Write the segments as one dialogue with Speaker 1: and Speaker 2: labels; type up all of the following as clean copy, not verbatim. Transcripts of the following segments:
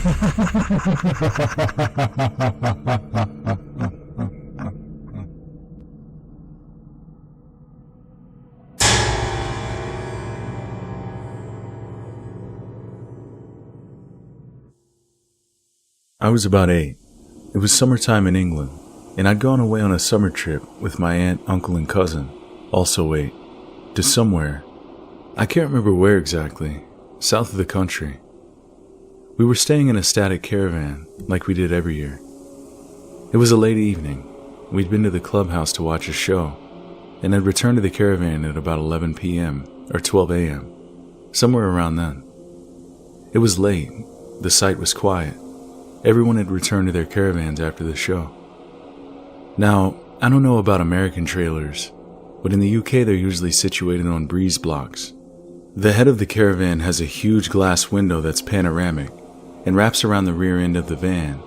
Speaker 1: I was about 8. It was summertime in England, and I'd gone away on a summer trip with my aunt, uncle, and cousin, also 8, to somewhere. I can't remember where exactly, south of the country. We were staying in a static caravan, like we did every year. It was a late evening. We'd been to the clubhouse to watch a show, and had returned to the caravan at about 11 p.m. or 12 a.m., somewhere around then. It was late. The site was quiet. Everyone had returned to their caravans after the show. Now, I don't know about American trailers, but in the UK they're usually situated on breeze blocks. The head of the caravan has a huge glass window that's panoramic and wraps around the rear end of the van,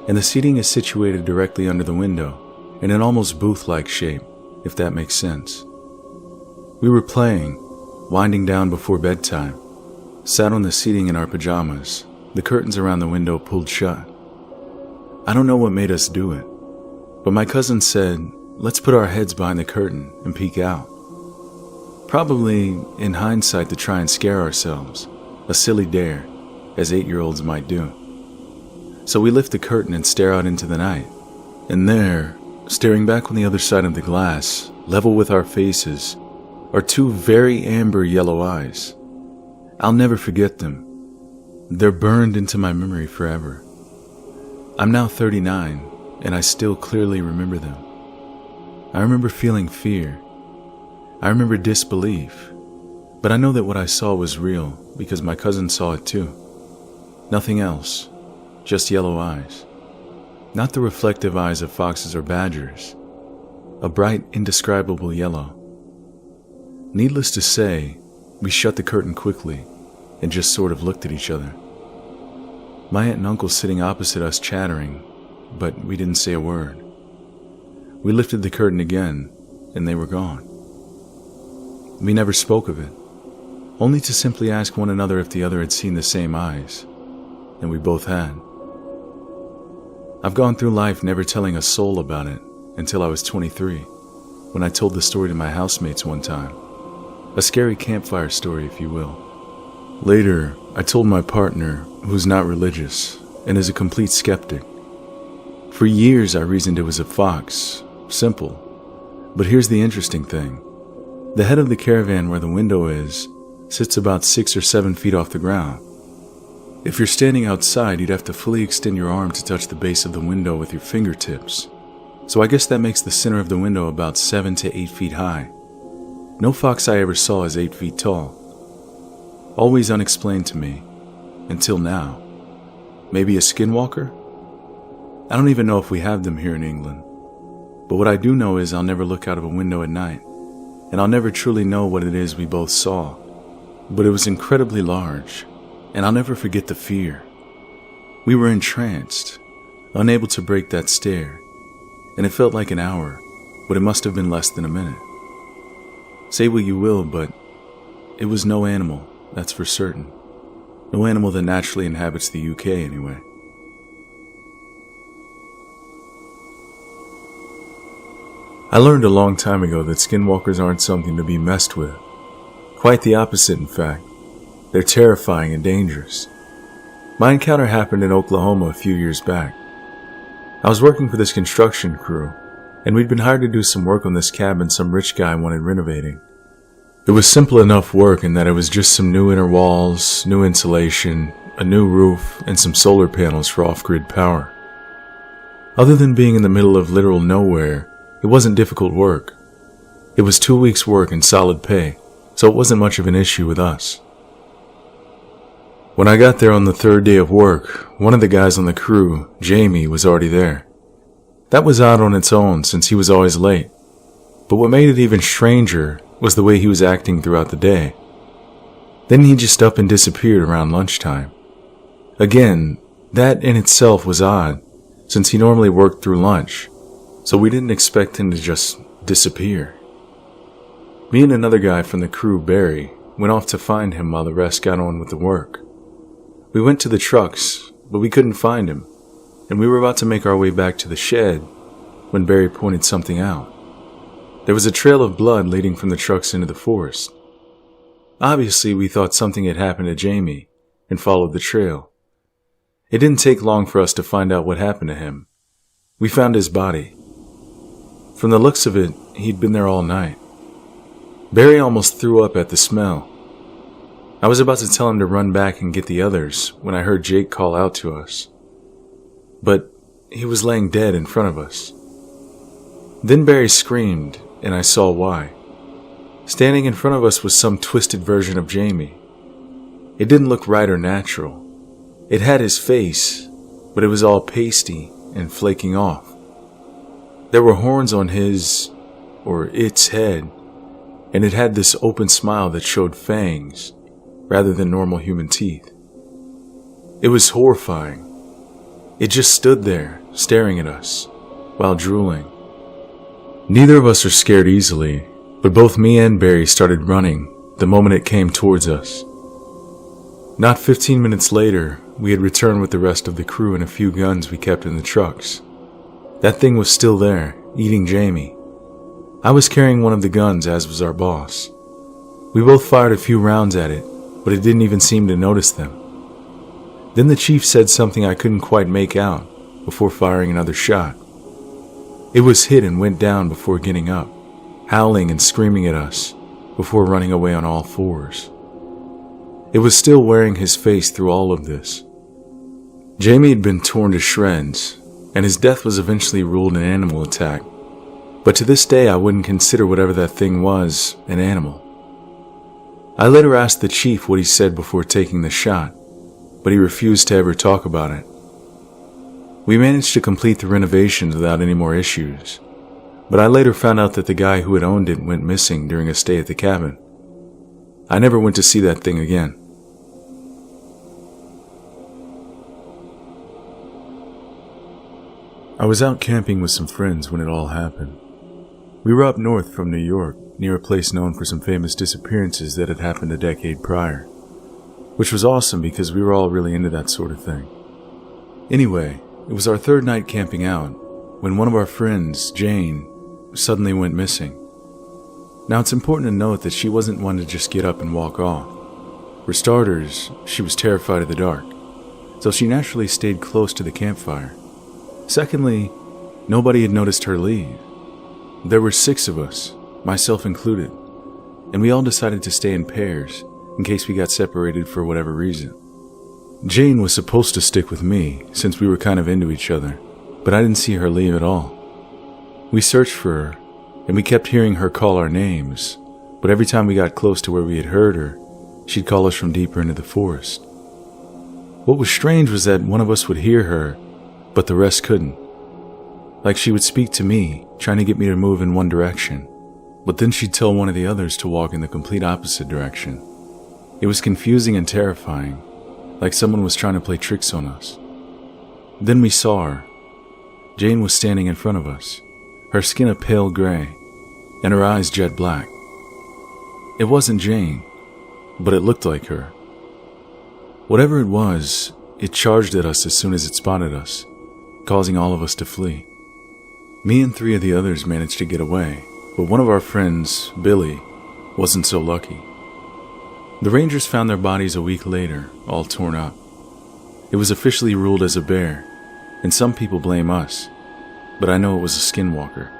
Speaker 1: and the seating is situated directly under the window in an almost booth-like shape, if that makes sense. We were playing, winding down before bedtime, sat on the seating in our pajamas, the curtains around the window pulled shut. I don't know what made us do it, but my cousin said, let's put our heads behind the curtain and peek out. Probably, in hindsight, to try and scare ourselves, a silly dare, as 8-year-olds might do. So we lift the curtain and stare out into the night, and there, staring back on the other side of the glass, level with our faces, are 2 very amber yellow eyes. I'll never forget them. They're burned into my memory forever. I'm now 39, and I still clearly remember them. I remember feeling fear. I remember disbelief. But I know that what I saw was real because my cousin saw it too. Nothing else, just yellow eyes. Not the reflective eyes of foxes or badgers. A bright, indescribable yellow. Needless to say, we shut the curtain quickly and just sort of looked at each other. My aunt and uncle sitting opposite us chattering, but we didn't say a word. We lifted the curtain again, and they were gone. We never spoke of it, only to simply ask one another if the other had seen the same eyes, and we both had. I've gone through life never telling a soul about it until I was 23, when I told the story to my housemates one time. A scary campfire story, if you will. Later, I told my partner, who's not religious and is a complete skeptic. For years I reasoned it was a fox. Simple. But here's the interesting thing. The head of the caravan where the window is sits about 6 or 7 feet off the ground. If you're standing outside, you'd have to fully extend your arm to touch the base of the window with your fingertips. So I guess that makes the center of the window about 7 to 8 feet high. No fox I ever saw is 8 feet tall. Always unexplained to me, until now. Maybe a skinwalker? I don't even know if we have them here in England. But what I do know is I'll never look out of a window at night, and I'll never truly know what it is we both saw. But it was incredibly large, and I'll never forget the fear. We were entranced, unable to break that stare, and it felt like an hour, but it must have been less than a minute. Say what you will, but it was no animal, that's for certain. No animal that naturally inhabits the UK anyway. I learned a long time ago that skinwalkers aren't something to be messed with. Quite the opposite, in fact. They're terrifying and dangerous. My encounter happened in Oklahoma a few years back. I was working for this construction crew, and we'd been hired to do some work on this cabin some rich guy wanted renovating. It was simple enough work in that it was just some new inner walls, new insulation, a new roof, and some solar panels for off-grid power. Other than being in the middle of literal nowhere, it wasn't difficult work. It was 2 weeks' work and solid pay, so it wasn't much of an issue with us. When I got there on the 3rd day of work, one of the guys on the crew, Jamie, was already there. That was odd on its own since he was always late, but what made it even stranger was the way he was acting throughout the day. Then he just up and disappeared around lunchtime. Again, that in itself was odd, since he normally worked through lunch, so we didn't expect him to just disappear. Me and another guy from the crew, Barry, went off to find him while the rest got on with the work. We went to the trucks, but we couldn't find him, and we were about to make our way back to the shed when Barry pointed something out. There was a trail of blood leading from the trucks into the forest. Obviously, we thought something had happened to Jamie and followed the trail. It didn't take long for us to find out what happened to him. We found his body. From the looks of it, he'd been there all night. Barry almost threw up at the smell. I was about to tell him to run back and get the others when I heard Jake call out to us. But he was laying dead in front of us. Then Barry screamed, and I saw why. Standing in front of us was some twisted version of Jamie. It didn't look right or natural. It had his face, but it was all pasty and flaking off. There were horns on his, or its head, and it had this open smile that showed fangs rather than normal human teeth. It was horrifying. It just stood there, staring at us, while drooling. Neither of us are scared easily, but both me and Barry started running the moment it came towards us. Not 15 minutes later, we had returned with the rest of the crew and a few guns we kept in the trucks. That thing was still there, eating Jamie. I was carrying one of the guns, as was our boss. We both fired a few rounds at it, but it didn't even seem to notice them. Then the chief said something I couldn't quite make out before firing another shot. It was hit and went down before getting up, howling and screaming at us before running away on all fours. It was still wearing his face through all of this. Jamie had been torn to shreds, and his death was eventually ruled an animal attack. But to this day, I wouldn't consider whatever that thing was an animal. I later asked the chief what he said before taking the shot, but he refused to ever talk about it. We managed to complete the renovations without any more issues, but I later found out that the guy who had owned it went missing during a stay at the cabin. I never went to see that thing again. I was out camping with some friends when it all happened. We were up north from New York, near a place known for some famous disappearances that had happened a decade prior, which was awesome because we were all really into that sort of thing. Anyway, it was our third night camping out when one of our friends, Jane, suddenly went missing. Now it's important to note that she wasn't one to just get up and walk off. For starters, she was terrified of the dark, so she naturally stayed close to the campfire. Secondly, nobody had noticed her leave. There were 6 of us, myself included, and we all decided to stay in pairs in case we got separated for whatever reason. Jane was supposed to stick with me since we were kind of into each other, but I didn't see her leave at all. We searched for her, and we kept hearing her call our names, but every time we got close to where we had heard her, she'd call us from deeper into the forest. What was strange was that one of us would hear her, but the rest couldn't. Like she would speak to me, trying to get me to move in one direction, but then she'd tell one of the others to walk in the complete opposite direction. It was confusing and terrifying, like someone was trying to play tricks on us. Then we saw her. Jane was standing in front of us, her skin a pale gray, and her eyes jet black. It wasn't Jane, but it looked like her. Whatever it was, it charged at us as soon as it spotted us, causing all of us to flee. Me and 3 of the others managed to get away, but one of our friends, Billy, wasn't so lucky. The Rangers found their bodies a week later, all torn up. It was officially ruled as a bear, and some people blame us, but I know it was a skinwalker.